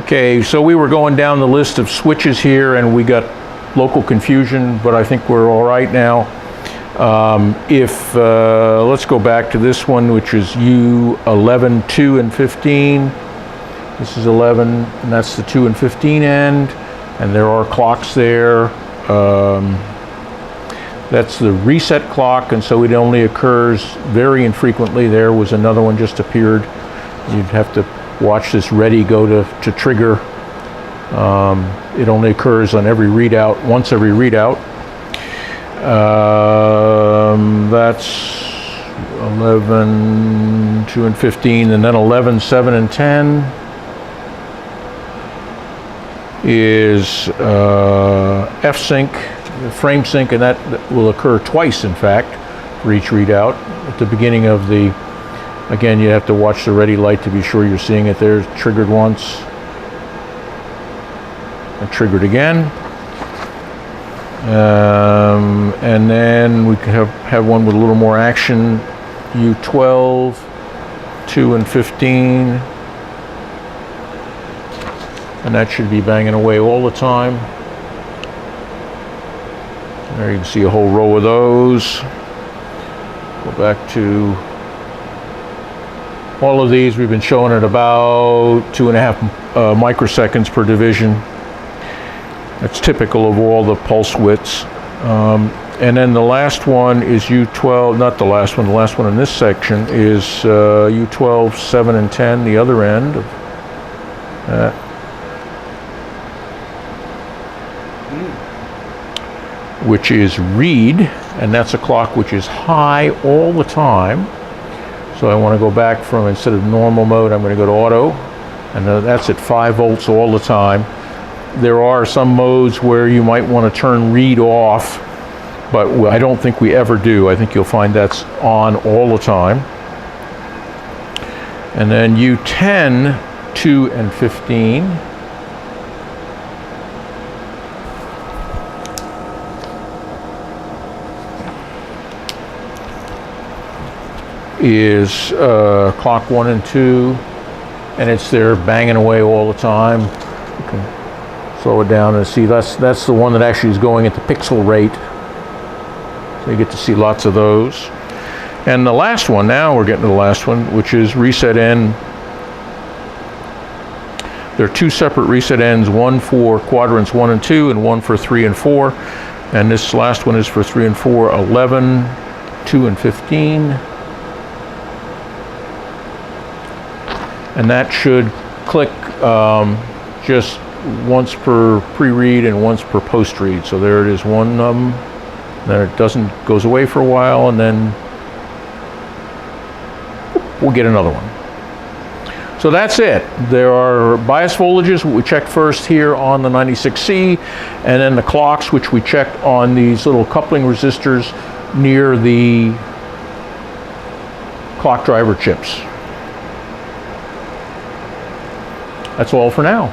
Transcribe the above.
Okay, so we were going down the list of switches here and we got local confusion, but I think we're all right now. Let's go back to this one, which is U11, 2, and 15. This is 11, and that's the 2 and 15 end, and there are clocks there. That's the reset clock, and so it only occurs very infrequently. There was another one just appeared. You'd have to watch this ready go to trigger. It only occurs on every readout, once every readout. That's 11, 2, and 15, and then 11, 7, and 10 is F-sync, frame sync, and that will occur twice, in fact, for each readout. At the beginning of the, again, you have to watch the ready light to be sure you're seeing it there. Triggered once, and triggered again. And then we can have one with a little more action. U12, 2, and 15. And that should be banging away all the time. There you can see a whole row of those. Go back to all of these. We've been showing at about 2.5 microseconds per division. That's typical of all the pulse widths. And then the last one is U12, not the last one in this section is U12, 7, and 10, the other end of that. Which is read, and that's a clock which is high all the time. So I want to go back from, instead of normal mode, I'm going to go to auto, and that's at 5 volts all the time. There are some modes where you might want to turn read off, but I don't think we ever do. I think you'll find that's on all the time. And then U10, 2, and 15. Is clock 1 and 2, and it's there banging away all the time. You can slow it down and see that's the one that actually is going at the pixel rate. So you get to see lots of those. And the last one, now we're getting to the last one, which is reset end. There are 2 separate reset ends, one for quadrants 1 and 2 and one for 3 and 4. And this last one is for 3 and 4, 11, 2, and 15. And that should click just once per pre-read and once per post-read. So there it is, one of them. Then it goes away for a while, and then we'll get another one. So that's it. There are bias voltages, what we checked first here on the 96C, and then the clocks, which we checked on these little coupling resistors near the clock driver chips. That's all for now.